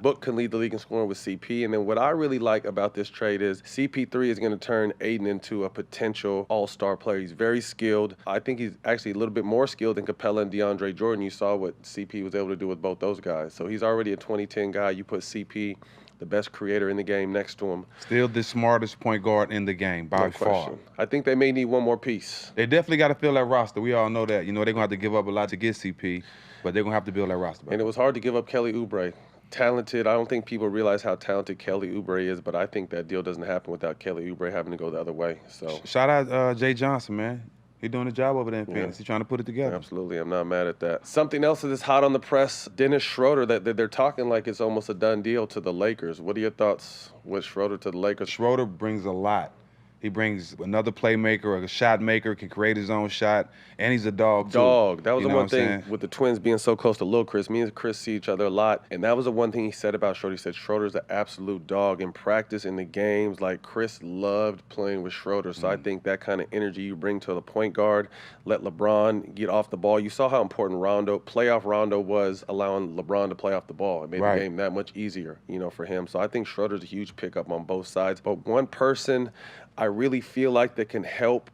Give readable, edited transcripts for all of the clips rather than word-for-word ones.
Book can lead the league in scoring with CP. And then what I really like about this trade is CP3 is going to turn Aiden into a potential all-star player. He's very skilled. I think he's actually a little bit more skilled than Capella and DeAndre Jordan. You saw what CP was able to do with both those guys. So he's already a 2010 guy. You put CP, the best creator in the game, next to him. Still the smartest point guard in the game by far. I think they may need one more piece. They definitely got to fill that roster. We all know that. You know, they're going to have to give up a lot to get CP, but they're going to have to build that roster. And it was hard to give up Kelly Oubre. Talented. I don't think people realize how talented Kelly Oubre is, but I think that deal doesn't happen without Kelly Oubre having to go the other way. So shout out Jay Johnson, man. He's doing a job over there in Phoenix. He's trying to put it together. Absolutely. I'm not mad at that. Something else that is hot on the press, Dennis Schroeder, that they're talking like it's almost a done deal to the Lakers. What are your thoughts with Schroeder to the Lakers? Schroeder brings a lot. He brings another playmaker, a shot maker, can create his own shot, and he's a dog, too. That was the one thing with the Twins being so close to Lil Chris. Me and Chris see each other a lot, and that was the one thing he said about Schroeder. He said Schroeder's an absolute dog in practice, in the games. Like, Chris loved playing with Schroeder, so I think that kind of energy you bring to the point guard, let LeBron get off the ball. You saw how important playoff Rondo was, allowing LeBron to play off the ball. It made the game that much easier, for him. So I think Schroeder's a huge pickup on both sides. But one person I really feel like that can help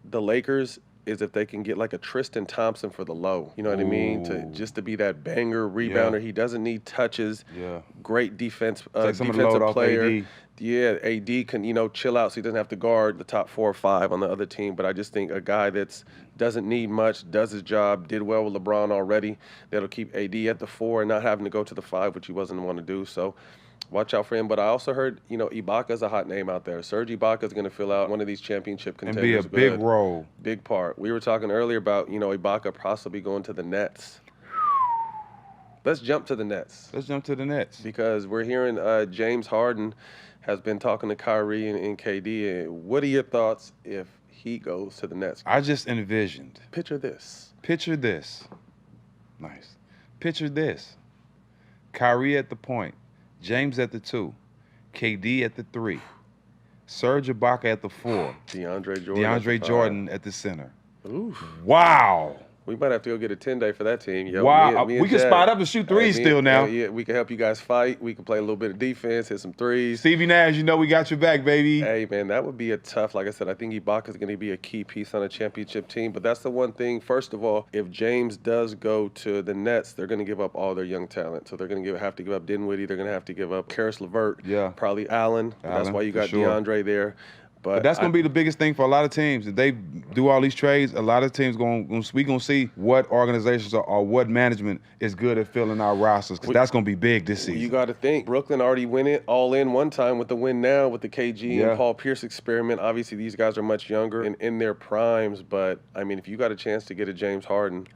the Lakers is if they can get like a Tristan Thompson for the low. You know what I mean? To be that banger rebounder. He doesn't need touches. Great defensive player. AD. Yeah, AD can, chill out so he doesn't have to guard the top 4 or 5 on the other team. But I just think a guy that's doesn't need much, does his job, did well with LeBron already, that'll keep AD at the 4 and not having to go to the 5, which he wasn't want to do. So watch out for him. But I also heard, Ibaka's a hot name out there. Serge Ibaka's going to fill out one of these championship contenders. And be a big role. Big part. We were talking earlier about, Ibaka possibly going to the Nets. Let's jump to the Nets. Because we're hearing James Harden has been talking to Kyrie and KD. And what are your thoughts if he goes to the Nets? I just envisioned. Picture this. Nice. Picture this. Kyrie at the point. James at the 2, KD at the 3, Serge Ibaka at the 4, DeAndre Jordan at the center. Ooh. Wow. We might have to go get a 10-day for that team. Yo, wow. We can spot up and shoot threes still now. Yeah, we can help you guys fight. We can play a little bit of defense, hit some threes. Stevie Nash, we got your back, baby. Hey, man, that would be a tough, like I said, I think Ibaka's going to be a key piece on a championship team. But that's the one thing, first of all, if James does go to the Nets, they're going to give up all their young talent. So they're going to have to give up Dinwiddie. They're going to have to give up Karis LeVert. Yeah. Probably Allen. That's why you got DeAndre there. But that's going to be the biggest thing for a lot of teams. If they do all these trades, a lot of teams we're going to see what organizations or what management is good at filling our rosters, because that's going to be big this season. You got to think. Brooklyn already went it all in one time with the win now with the KG and Paul Pierce experiment. Obviously, these guys are much younger and in their primes. But, I mean, if you got a chance to get a James Harden,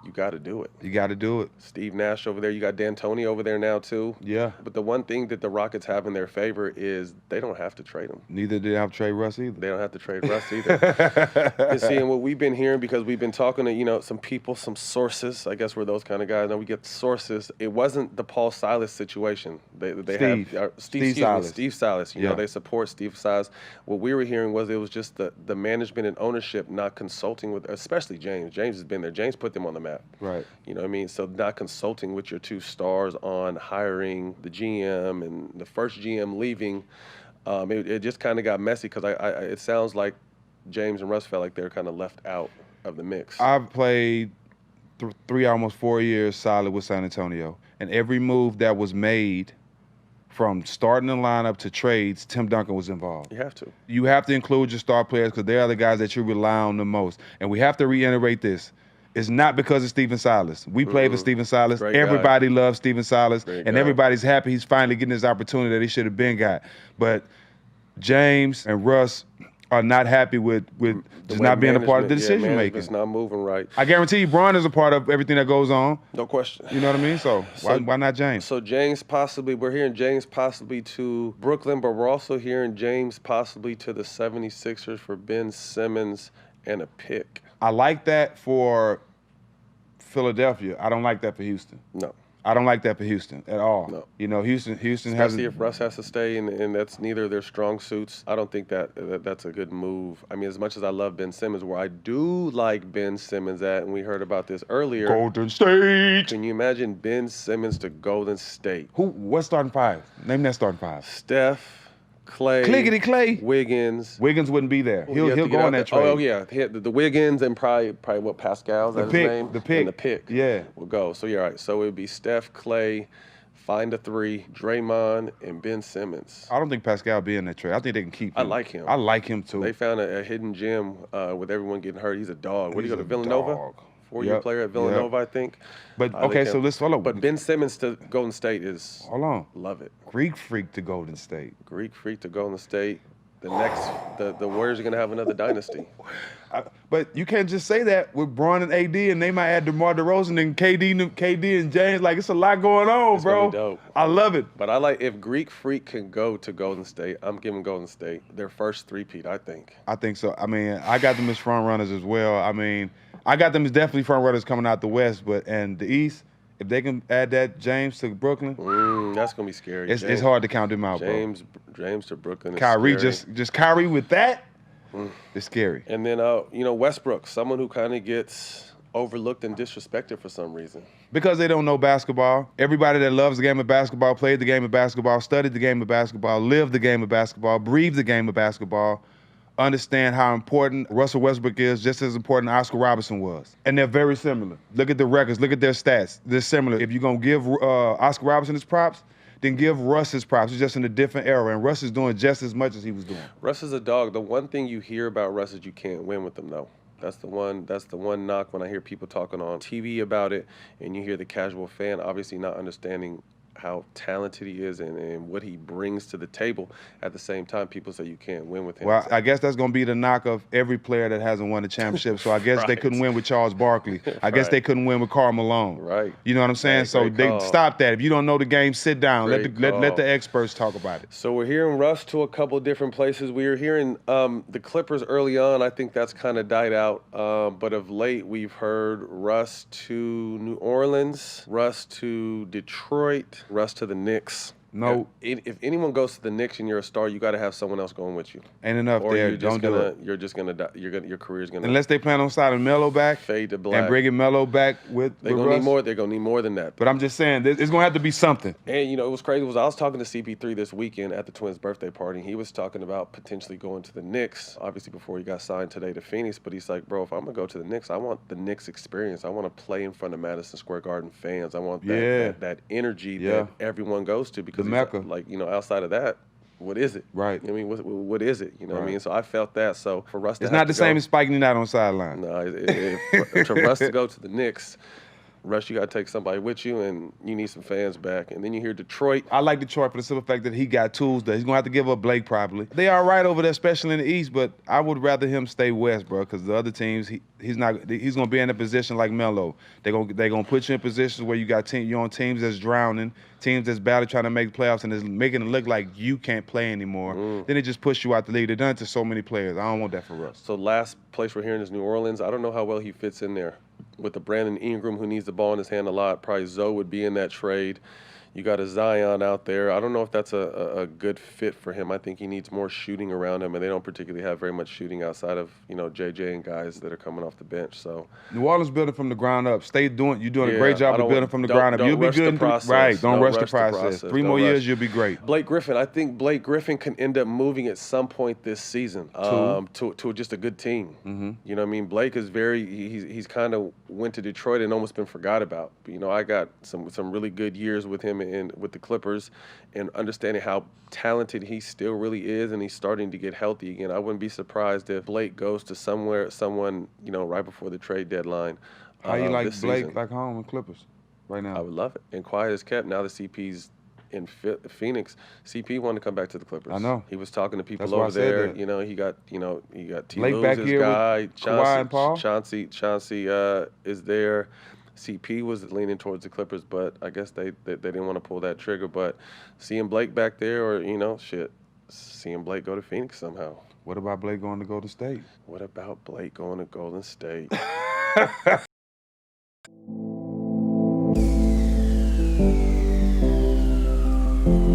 you got to do it. You got to do it. Steve Nash over there. You got D'Antoni over there now, too. Yeah. But the one thing that the Rockets have in their favor is they don't have to trade him. Neither do they have to trade Russ either. They don't have to trade Russ either. And seeing what we've been hearing, because we've been talking to, some people, some sources. I guess we're those kind of guys. Now we get sources. It wasn't the Paul Silas situation. Steve Silas. You know, they support Steve Silas. What we were hearing was it was just the management and ownership not consulting with, especially James. James has been there. James put them on the map. Right. You know what I mean? So not consulting with your 2 stars on hiring the GM and the first GM leaving, it just kind of got messy because it sounds like James and Russ felt like they're kind of left out of the mix. I've played 3, almost 4 years solid with San Antonio, and every move that was made from starting the lineup to trades, Tim Duncan was involved. You have to. You have to include your star players because they are the guys that you rely on the most. And we have to reiterate this. It's not because of Stephen Silas. We played for Stephen Silas. Everybody loves Stephen Silas. And everybody's happy he's finally getting his opportunity that he should have been got. But James and Russ are not happy with just not being a part of the decision making. It's not moving right. I guarantee you Bron is a part of everything that goes on. No question. You know what I mean? So why not James? So James possibly, we're hearing James possibly to Brooklyn, but we're also hearing James possibly to the 76ers for Ben Simmons and a pick. I like that for Philadelphia. I don't like that for Houston. No. I don't like that for Houston at all. No. You know, Houston Especially hasn't. if Russ has to stay and that's neither of their strong suits. I don't think that's a good move. I mean, as much as I love Ben Simmons, where I do like Ben Simmons at, and we heard about this earlier. Golden State. Can you imagine Ben Simmons to Golden State? What's starting five? Name that starting five. Steph. Clay, Clickety Clay, Wiggins wouldn't be there. He'll go on that trade. Oh yeah, the Wiggins and probably what Pascal's his name. The pick, and the pick. Yeah, will go. So yeah, right. So it'd be Steph, Clay, find a three, Draymond, and Ben Simmons. I don't think Pascal will be in that trade. I think they can keep him. I like him. I like him too. They found a hidden gem with everyone getting hurt. He's a dog. Where do you go to Villanova? Dog. 4-year player at Villanova, I think. But okay, so let's follow. But Ben Simmons to Golden State is. Hold on. Love it. Greek freak to Golden State. Greek freak to Golden State. The Warriors are gonna have another dynasty. But you can't just say that with Bron and AD, and they might add DeMar DeRozan and KD and James. Like, it's a lot going on, it's bro. Gonna be dope. I love it. But I like if Greek freak can go to Golden State, I'm giving Golden State their first three-peat, I think. I think so. I mean, I got them as front runners as well. I mean, I got them as definitely front runners coming out the West, and the East. If they can add that James to Brooklyn, that's gonna be scary. It's hard to count them out, bro. James to Brooklyn. Kyrie, scary. just Kyrie with that, it's scary. And then Westbrook, someone who kind of gets overlooked and disrespected for some reason. Because they don't know basketball. Everybody that loves the game of basketball, played the game of basketball, studied the game of basketball, lived the game of basketball, breathed the game of basketball, understand how important Russell Westbrook is, just as important Oscar Robertson was. And they're very similar. Look at the records. Look at their stats. They're similar. If you're going to give Oscar Robertson his props, then give Russ his props. He's just in a different era, and Russ is doing just as much as he was doing. Russ is a dog. The one thing you hear about Russ is you can't win with him, though. That's the one knock when I hear people talking on TV about it, and you hear the casual fan obviously not understanding how talented he is and what he brings to the table. At the same time, people say you can't win with him. Well, I guess that's going to be the knock of every player that hasn't won a championship. So I guess right. They couldn't win with Charles Barkley. I guess they couldn't win with Karl Malone. Right. You know what I'm saying? So they stop that. If you don't know the game, sit down. Let the experts talk about it. So we're hearing Russ to a couple of different places. We were hearing the Clippers early on. I think that's kind of died out. But of late, we've heard Russ to New Orleans, Russ to Detroit, Russ to the Knicks. No. If anyone goes to the Knicks and you're a star, you got to have someone else going with you. Ain't enough or there. Don't do it. You're just gonna die. Your career's gonna. Unless they plan on signing Melo back, fade to black, and bringing Melo back with. They're gonna need more. They're gonna need more than that. But I'm just saying, it's gonna have to be something. And it was crazy. I was talking to CP3 this weekend at the Twins' birthday party. He was talking about potentially going to the Knicks. Obviously, before he got signed today to Phoenix. But he's like, bro, if I'm gonna go to the Knicks, I want the Knicks experience. I want to play in front of Madison Square Garden fans. I want that energy that everyone goes to because the Mecca. Outside of that, what is it? Right. I mean, what is it? You know what I mean? So I felt that. So for Russ to it's not the same as spiking it out on the sideline. No, for Russ to go to the Knicks, Russ, you got to take somebody with you, and you need some fans back. And then you hear Detroit. I like Detroit for the simple fact that he got tools that he's going to have to give up Blake probably. They are right over there, especially in the East, but I would rather him stay West, bro, because the other teams, he's going to be in a position like Melo. They're going to put you in positions where you're on teams that's drowning, teams that's badly trying to make playoffs, and it's making it look like you can't play anymore. Then it just push you out the league. They've done it to so many players. I don't want that for Russ. So last place we're hearing is New Orleans. I don't know how well he fits in there. With the Brandon Ingram, who needs the ball in his hand a lot, probably Zoe would be in that trade. You got a Zion out there. I don't know if that's a good fit for him. I think he needs more shooting around him, and they don't particularly have very much shooting outside of JJ and guys that are coming off the bench. So New Orleans building from the ground up. You're doing a great job of building from the ground up. You'll be good. Right. Don't rush the process. 3 more years, you'll be great. Blake Griffin. I think Blake Griffin can end up moving at some point this season to just a good team. Mm-hmm. You know what I mean? Blake is he's kind of went to Detroit and almost been forgot about. But, I got some really good years with him with the Clippers, and understanding how talented he still really is, and he's starting to get healthy again. I wouldn't be surprised if Blake goes to someone right before the trade deadline. How you like Blake like home in Clippers right now? I would love it. And quiet as kept. Now the CP's in Phoenix. CP wanted to come back to the Clippers. I know. He was talking to people That's over there. That. He got T. Blake Lewis, back his here guy. with Kawhi and Paul. Chauncey is there. CP was leaning towards the Clippers, but I guess they didn't want to pull that trigger. But seeing Blake back there, or seeing Blake go to Phoenix somehow. What about Blake going to Golden State? What about Blake going to Golden State? you.